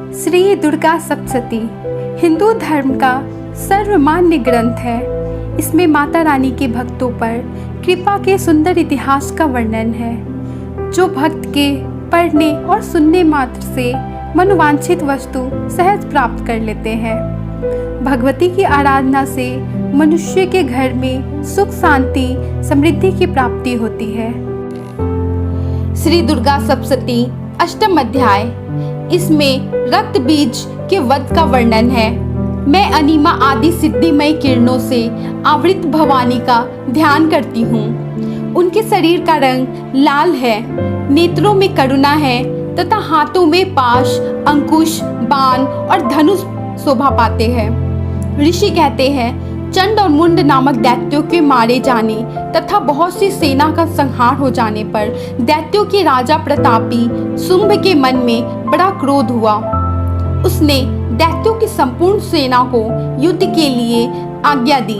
श्री दुर्गा सप्तशती हिंदू धर्म का सर्वमान्य ग्रंथ है। इसमें माता रानी के भक्तों पर कृपा के सुंदर इतिहास का वर्णन है, जो भक्त के पढ़ने और सुनने मात्र से मनोवांछित वस्तु सहज प्राप्त कर लेते हैं। भगवती की आराधना से मनुष्य के घर में सुख शांति समृद्धि की प्राप्ति होती है। श्री दुर्गा सप्तशती अष्टम अध्याय। इसमें रक्त बीज के वध का वर्णन है। मैं अनिमा आदि सिद्धिमय किरणों से आवृत भवानी का ध्यान करती हूँ। उनके शरीर का रंग लाल है, नेत्रों में करुणा है तथा हाथों में पाश, अंकुश, बाण और धनुष शोभा पाते हैं। ऋषि कहते हैं, चंड और मुंड नामक दैत्यों के मारे जाने तथा बहुत सी सेना का संहार हो जाने पर दैत्यों के राजा प्रतापी शुंभ के मन में बड़ा क्रोध हुआ। उसने दैत्यों की संपूर्ण सेना को युद्ध के लिए आज्ञा दी।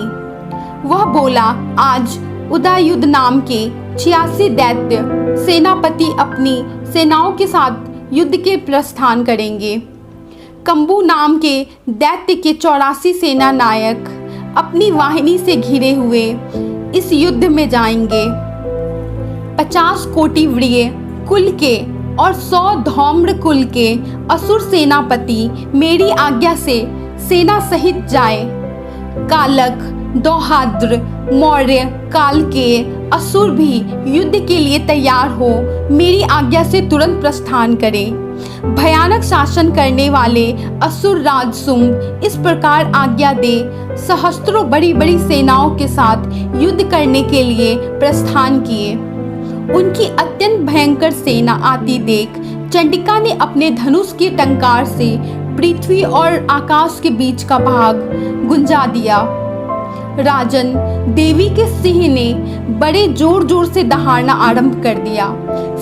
वह बोला, आज उदययुध नाम के 86 दैत्य सेनापति अपनी सेनाओं के साथ युद्ध के प्रस्थान करेंगे। कंबू नाम के दैत्य के 84 सेना नायक अपनी वाहिनी से घिरे हुए इस युद्ध में जाएंगे। 50 कोटि व्रिय कुल के और 100 धौम्र कुल के असुर सेनापति मेरी आज्ञा से सेना सहित जाए। कालक, दौहाद्र, मौर्य काल के असुर भी युद्ध के लिए तैयार हो मेरी आज्ञा से तुरंत प्रस्थान करें। भयानक शासन करने वाले असुर राज शुंभ इस प्रकार आज्ञा दे सहस्त्रों बड़ी बड़ी सेनाओं के साथ युद्ध करने के लिए प्रस्थान किए। उनकी अत्यंत भयंकर सेना आती देख चंडिका ने अपने धनुष की टंकार से पृथ्वी और आकाश के बीच का भाग गुंजा दिया। राजन, देवी के सिंह ने बड़े जोर जोर से दहाड़ना आरंभ कर दिया।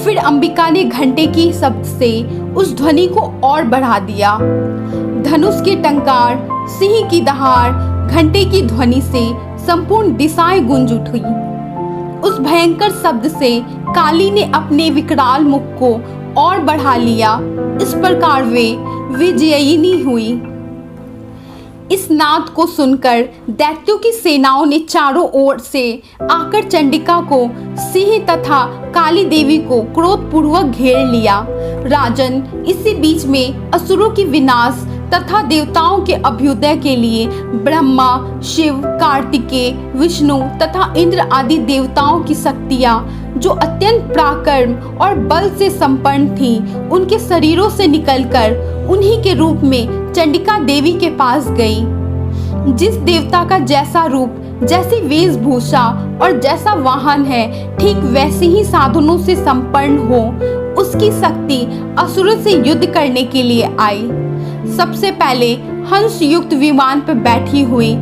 फिर अंबिका ने घंटे की शब्द से उस ध्वनि को और बढ़ा दिया। धनुष की टंकार, सिंह की दहाड़, घंटे की ध्वनि से संपूर्ण दिशाएं गूंज उठी। उस भयंकर शब्द से काली ने अपने विकराल मुख को और बढ़ा लिया। इस प्रकार वे विजयिनी हुई। इस नाद को सुनकर दैत्यों की सेनाओं ने चारों ओर से आकर चंडिका को, सिंह तथा काली देवी को क्रोधपूर्वक घेर लिया। राजन, इसी बीच में असुरों की विनाश तथा देवताओं के अभ्युदय के लिए ब्रह्मा, शिव, कार्तिकेय, विष्णु तथा इंद्र आदि देवताओं की शक्तियाँ, जो अत्यंत पराक्रम और बल से संपन्न थीं, उनके शरीरों से निकलकर उन्हीं के रूप में चंडिका देवी के पास गई। जिस देवता का जैसा रूप, जैसी वेशभूषा और जैसा वाहन है, ठीक वैसे ही साधनों से संपन्न हो, उसकी शक्ति असुरों से युद्ध करने के लिए आई। सबसे पहले हंस युक्त विमान पर बैठी हुई,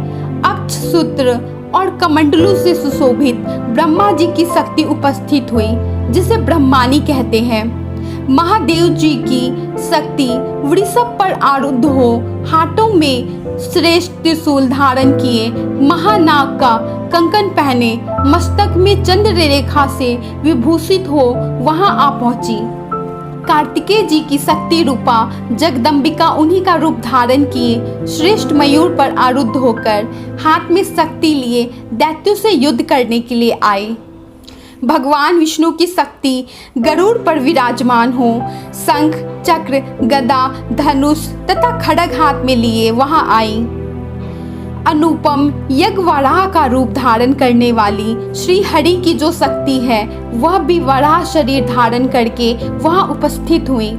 अक्षसूत्र और कमंडलू से सुशोभित ब्रह्मा जी की शक्ति उपस्थित हुई, जिसे ब्रह्मानी कहते हैं। महादेव जी की शक्ति वृषभ पर आरूढ़ हो, हाथों में श्रेष्ठ त्रिशूल धारण किए, महानाग का कंकन पहने, मस्तक में चंद्र रेखा से विभूषित हो वहां आ पहुंची। कार्तिकेय जी की शक्ति रूपा जगदम्बिका उन्हीं का रूप धारण किए श्रेष्ठ मयूर पर आरूढ़ होकर हाथ में शक्ति लिए दैत्यों से युद्ध करने के लिए आए। भगवान विष्णु की शक्ति गरुड़ पर विराजमान हो, शंख, चक्र, गदा, धनुष तथा खड्ग हाथ में लिए वहां आई। अनुपम यज्ञ वराह का रूप धारण करने वाली श्री हरि की जो शक्ति है, वह भी वराह शरीर धारण करके वहां उपस्थित हुई।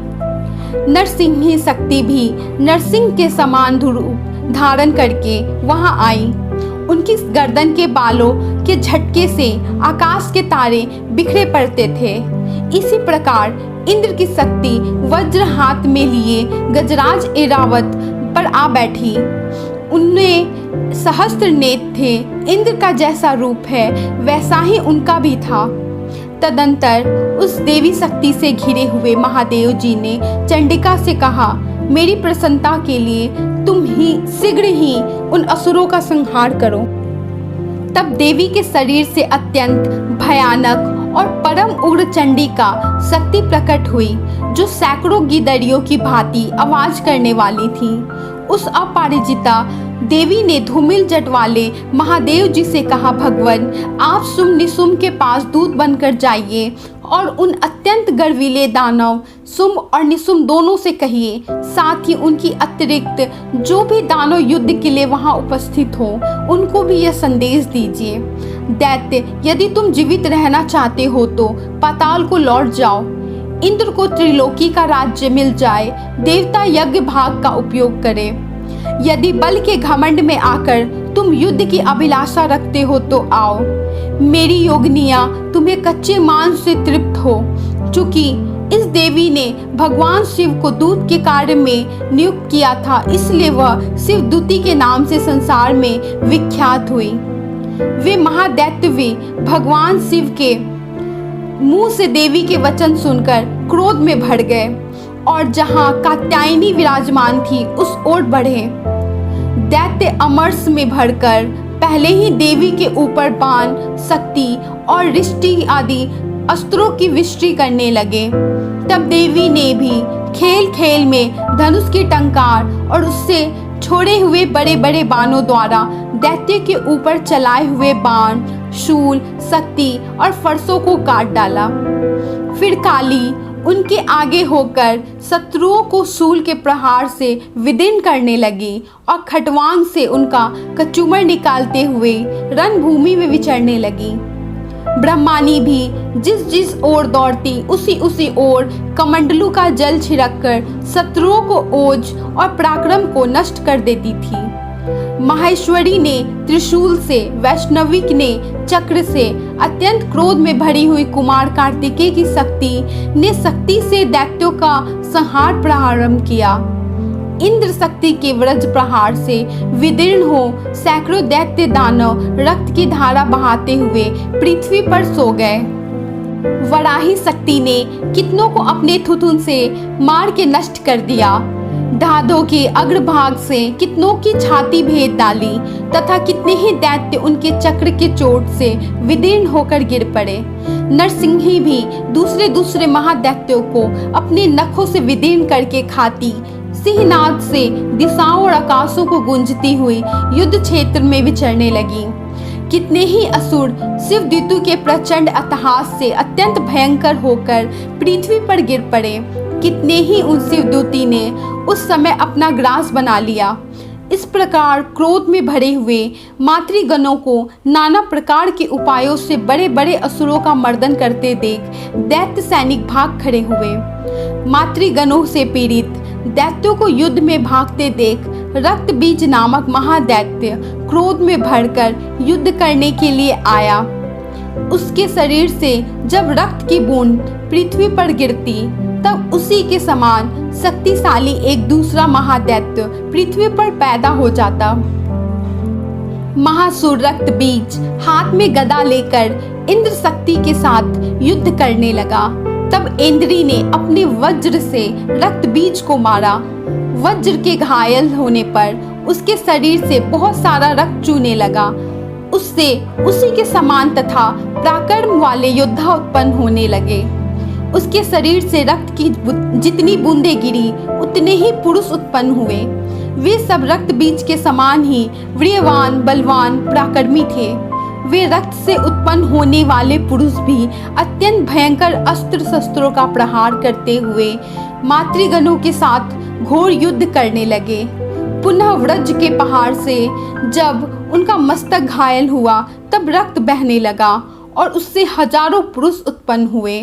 नरसिंही शक्ति भी नरसिंह के समान रूप धारण करके वहां आई। उनकी गर्दन के बालों के झटके से आकाश के तारे बिखरे पड़ते थे। इसी प्रकार इंद्र की शक्ति वज्र हाथ में लिए गजराज ऐरावत पर आ बैठी। उनमें सहस्त्र नेत्र थे। इंद्र का जैसा रूप है वैसा ही उनका भी था। तदंतर उस देवी शक्ति से घिरे हुए महादेव जी ने चंडिका से कहा, मेरी प्रसन्नता के लिए तुम ही शीघ्र ही उन असुरों का संहार करो। तब देवी के शरीर से अत्यंत भयानक और परम उग्र चंडिका शक्ति प्रकट हुई, जो सैकड़ों गिदड़ियों की भांति आवाज करने वाली थी। उस अपराजिता देवी ने धूमिल जट वाले महादेव जी से कहा, भगवान आप सुम निसुम के पास दूत बनकर जाइए और उन अत्यंत गर्वीले दानव सुम और निसुम दोनों से कहिए, साथ ही उनकी अतिरिक्त जो भी दानव युद्ध के लिए वहां उपस्थित हो उनको भी यह संदेश दीजिए, दैत्य यदि तुम जीवित रहना चाहते हो तो पाताल को लौट जाओ, इंद्र को त्रिलोकी का राज्य मिल जाए, देवता यज्ञ भाग का उपयोग करें, यदि बल के घमंड में आकर तुम युद्ध की अभिलाषा रखते हो तो आओ, मेरी योगिनियां तुम्हें कच्चे मांस से तृप्त हो। चूंकि इस देवी ने भगवान शिव को दूत के कार्य में नियुक्त किया था, इसलिए वह शिवदूती के नाम से संसार में विख्यात हुई। वे महादैत्यवी भगवान शिव के मुंह से देवी के वचन सुनकर क्रोध में भर गए और जहां कात्यायनी विराजमान थी उस ओर बढ़े। दैत्य अमरस में भरकर पहले ही देवी के ऊपर बाण, शक्ति और रिष्टि आदि अस्त्रों की वृष्टि करने लगे। तब देवी ने भी खेल खेल में धनुष की टंकार और उससे छोड़े हुए बड़े बड़े बाणों द्वारा दैत्य के ऊपर चलाए हुए बाण, शूल, शक्ति और फरसों को काट डाला। फिर काली उनके आगे होकर शत्रुओं को शूल के प्रहार से विदीर्ण करने लगी और खटवांग से उनका कचूमर निकालते हुए रणभूमि में विचरने लगी। ब्रह्मानी भी जिस जिस ओर दौड़ती उसी ओर कमंडलू का जल छिड़ककर शत्रुओं को ओज और पराक्रम को नष्ट कर देती थी। माहेश्वरी ने त्रिशूल से, वैष्णवी ने चक्र से, अत्यंत क्रोध में भरी हुई कुमार कार्तिकेय की शक्ति से दैत्यों का संहार प्रारंभ किया। इंद्र शक्ति के वज्र प्रहार से विदीर्ण हो सैकड़ों दैत्य दानव रक्त की धारा बहाते हुए पृथ्वी पर सो गए। वराही शक्ति ने कितनों को अपने थुथुन से मार के नष्ट कर दिया। धाधों के अग्रभाग से कितनों की छाती भेद डाली तथा कितने ही दैत्य उनके चक्र के चोट से विदीर्ण होकर गिर पड़े। नरसिंही भी दूसरे महादैत्यों को अपने नखों से विदीर्ण करके खाती सिंहनाद से दिशाओं और आकाशों को गूंजती हुई युद्ध क्षेत्र में विचरने लगी। कितने ही असुर शिवदूतों के प्रचंड अट्टहास से अत्यंत भयंकर होकर पृथ्वी पर गिर पड़े। कितने ही उन शिवदूती ने उस समय अपना ग्रास बना लिया। इस प्रकार क्रोध में भरे हुए मातृगणों को नाना प्रकार के उपायों से बड़े बड़े असुरों का मर्दन करते देख दैत्य सैनिक भाग खड़े हुए। मातृगणों से पीड़ित दैत्यों को युद्ध में भागते देख रक्तबीज नामक महादैत्य क्रोध में भरकर युद्ध करने के लिए आया। उसके शरीर से जब रक्त की बूंद पृथ्वी पर गिरती तब उसी के समान शक्तिशाली एक दूसरा महादैत्य पृथ्वी पर पैदा हो जाता। महासुर रक्तबीज हाथ में गदा लेकर इंद्र शक्ति के साथ युद्ध करने लगा। तब इंद्री ने अपने वज्र से रक्तबीज को मारा। वज्र के घायल होने पर उसके शरीर से बहुत सारा रक्त चूने लगा। उससे उसी के समान तथा पराक्रम वाले योद्धा उत्पन्न होने लगे। उसके शरीर से रक्त की जितनी बूंदें गिरी उतने ही पुरुष उत्पन्न हुए। वे सब रक्त बीज के समान ही वीर्यवान, बलवान, पराक्रमी थे। वे रक्त से उत्पन्न होने वाले पुरुष भी अत्यंत भयंकर अस्त्र शस्त्रों का प्रहार करते हुए मातृगणों के साथ घोर युद्ध करने लगे। पुनः व्रज के पहाड़ से जब उनका मस्तक घायल हुआ तब रक्त बहने लगा और उससे हजारों पुरुष उत्पन्न हुए।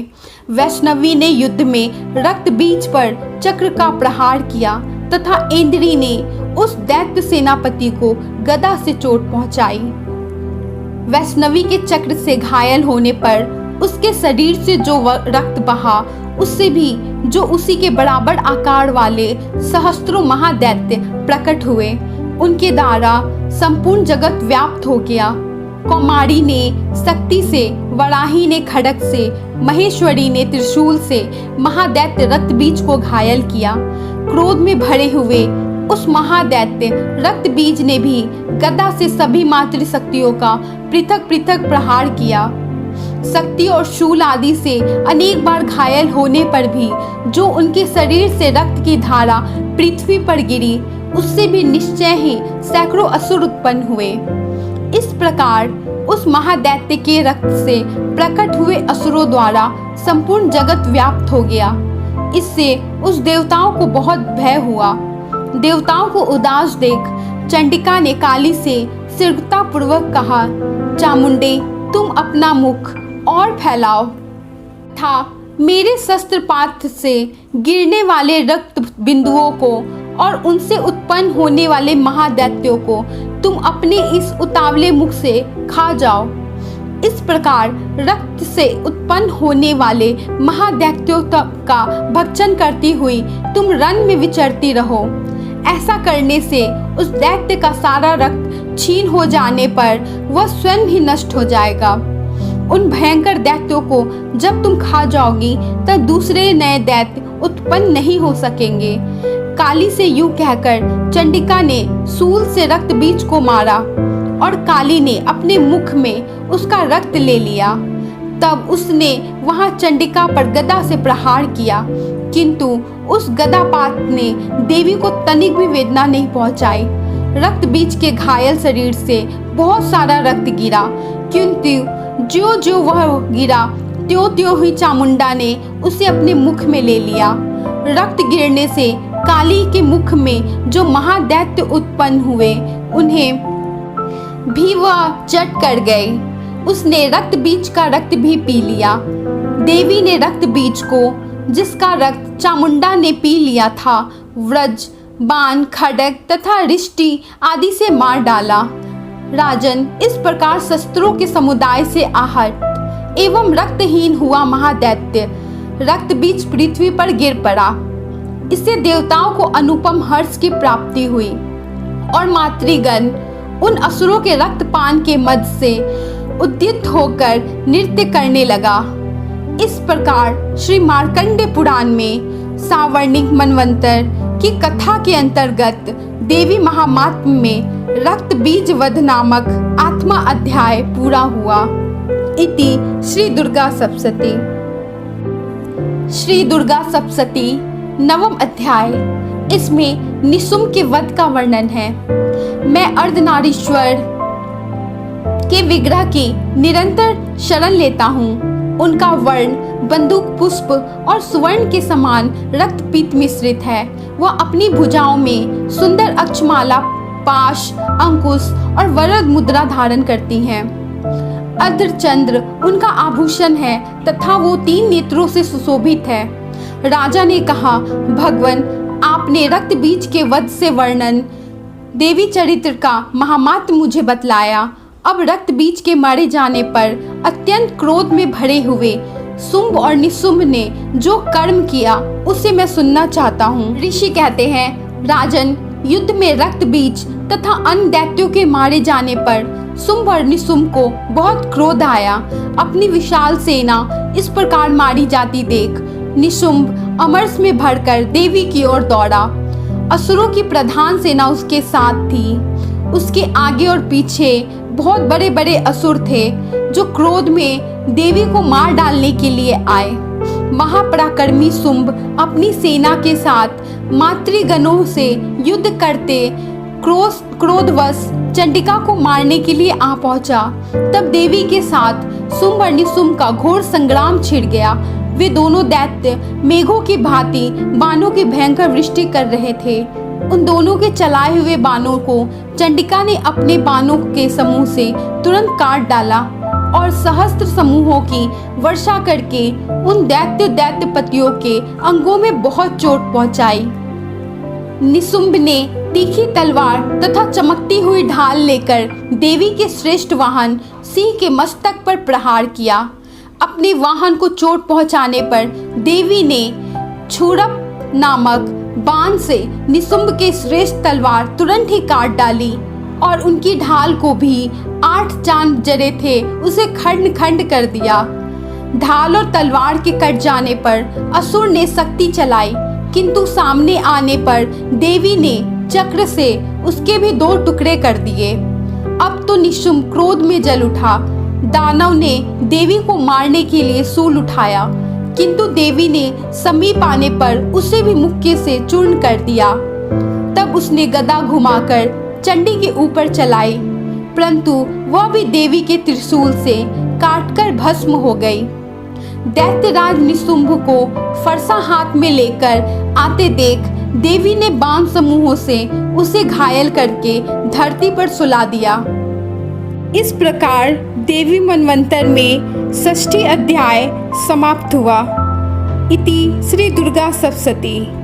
वैष्णवी ने युद्ध में रक्त बीज पर चक्र का प्रहार किया तथा इंद्री ने उस दैत्य सेनापति को गदा से चोट पहुंचाई। वैष्णवी के चक्र से घायल होने पर उसके शरीर से जो रक्त बहा उससे भी जो उसी के बराबर आकार वाले सहस्त्रों महादैत्य प्रकट हुए। उनके द्वारा संपूर्ण जगत व्याप्त हो गया। कौमारी ने शक्ति से, वराही ने खड्ग से, महेश्वरी ने त्रिशूल से महादैत्य रक्तबीज को घायल किया। क्रोध में भरे हुए उस महादैत्य रक्तबीज ने भी गदा से सभी मातृशक्तियों का पृथक पृथक प्रहार किया। शक्ति और शूल आदि से अनेक बार घायल होने पर भी जो उनके शरीर से रक्त की धारा पृथ्वी पर गिरी, उससे भी निश्चय ही सैकड़ों असुर उत्पन्न हुए। इस प्रकार उस महादैत्य के रक्त से प्रकट हुए असुरों द्वारा संपूर्ण जगत व्याप्त हो गया। इससे उस देवताओं को बहुत भय हुआ। देवताओं को उदास देख चंडिका ने काली से शीघ्रतापूर्वक कहा, चामुंडे, तुम अपना मुख और फैलाओ था मेरे शस्त्रपात से गिरने वाले रक्त बिंदुओं को और उनसे उत्पन्न होने वाले महादैत्यों को तुम अपने इस उतावले मुख से खा जाओ। इस प्रकार रक्त से उत्पन्न होने वाले महादैत्यों का भक्षण करती हुई तुम रण में विचरती रहो। ऐसा करने से उस दैत्य का सारा रक्त छीन हो जाने पर वह स्वयं ही नष्ट हो जाएगा। उन भयंकर दैत्यों को जब तुम खा जाओगी तब दूसरे नए दैत्य उत्पन्न नहीं हो सकेंगे। काली से यूं कहकर चंडिका ने शूल से रक्त बीज को मारा और काली ने अपने मुख में उसका रक्त ले लिया। तब उसने वहां चंडिका पर गदा से प्रहार किया, किंतु उस गदापात ने देवी को तनिक भी वेदना नहीं पहुंचाई। रक्त बीज के घायल शरीर से बहुत सारा रक्त गिरा, किंतु ज्यों ज्यों वह गिरा त्यों त्यों ही चामुंडा ने उसे अपने मुख में ले लिया। रक्त गिरने से काली के मुख में जो महादैत्य उत्पन्न हुए उन्हें भी वह चट कर गए। उसने रक्त बीज का रक्त भी पी लिया। देवी ने रक्त बीज को, जिसका रक्त चामुंडा ने पी लिया था, व्रज, बाण, खड्ग तथा रिष्टि आदि से मार डाला। राजन, इस प्रकार शस्त्रों के समुदाय से आहत एवं रक्तहीन हुआ महादैत्य रक्त बीज पृथ्वी पर गिर पड़ा। इससे देवताओं को अनुपम हर्ष की प्राप्ति हुई और मातृगण उन असुरों के रक्तपान के मद से उद्युक्त होकर नृत्य करने लगा। इस प्रकार श्री मार्कंडे पुराण में सावर्णिक मनवंतर की कथा के अंतर्गत देवी महात्म्य में रक्त बीज वध नामक आत्मा अध्याय पूरा हुआ। इति श्री दुर्गा सप्तशती। श्री दुर्गा सप्तशती नवम अध्याय। इसमें निशुम्भ के वध का वर्णन है। मैं अर्धनारीश्वर के विग्रह की निरंतर शरण लेता हूँ। उनका वर्ण बंदूक पुष्प और सुवर्ण के समान रक्तपीत मिश्रित है। वह अपनी भुजाओं में सुंदर अक्षमाला, पाश, अंकुश और वरद मुद्रा धारण करती हैं। अर्धचंद्र उनका आभूषण है तथा वो 3 नेत्रों से सुशोभित है। राजा ने कहा, भगवान, आपने रक्त बीज के वध से वर्णन देवी चरित्र का महामात्म मुझे बतलाया। अब रक्त बीज के मारे जाने पर अत्यंत क्रोध में भरे हुए शुंभ और निशुंभ ने जो कर्म किया उसे मैं सुनना चाहता हूँ। ऋषि कहते हैं, राजन, युद्ध में रक्त बीज तथा अन्य दैत्यों के मारे जाने पर शुंभ और निशुंभ को बहुत क्रोध आया। अपनी विशाल सेना इस प्रकार मारी जाती देख निशुंभ अमरस में भरकर देवी की ओर दौड़ा। असुरों की प्रधान सेना उसके साथ थी। उसके आगे और पीछे बहुत बड़े बड़े असुर थे जो क्रोध में देवी को मार डालने के लिए आए। महापराक्रमी शुंभ अपनी सेना के साथ मातृगणों से युद्ध करते क्रोधवश चंडिका को मारने के लिए आ पहुंचा। तब देवी के साथ शुंभ और निशुंभ का घोर संग्राम छिड़ गया। वे दोनों दैत्य मेघों की भांति बाणों की भयंकर वृष्टि कर रहे थे। उन दोनों के चलाए हुए बाणों को चंडिका ने अपने बाणों के समूह से तुरंत काट डाला और सहस्त्र समूहों की वर्षा करके उन दैत्यपतियों के अंगों में बहुत चोट पहुंचाई। निशुंभ ने तीखी तलवार तथा चमकती हुई ढाल लेकर देवी के श्रेष्ठ वाहन सिंह के मस्तक पर प्रहार किया। अपने वाहन को चोट पहुंचाने पर देवी ने छुरप नामक बाण से निशुंभ के श्रेष्ठ तलवार तुरंत ही काट डाली और उनकी ढाल को भी 8 चांद जड़े थे उसे खंड खंड कर दिया। ढाल और तलवार के कट जाने पर असुर ने शक्ति चलाई, किंतु सामने आने पर देवी ने चक्र से उसके भी 2 टुकड़े कर दिए। अब तो निशुंभ क्रोध में जल उठा। दानव ने देवी को मारने के लिए सूल उठाया, किंतु देवी ने समीप आने पर उसे भी मुक्के से चूर्ण कर दिया। तब उसने गदा घुमाकर चंडी के ऊपर चलाई, परंतु वह भी देवी के त्रिशूल से काटकर भस्म हो गई। दैत्यराज निशुंभ को फरसा हाथ में लेकर आते देख देवी ने बाण समूहों से उसे घायल करके धरती पर सुला दिया। इस प्रकार देवी मनवंतर में 6ठी अध्याय समाप्त हुआ। इति श्री दुर्गा सप्तशती।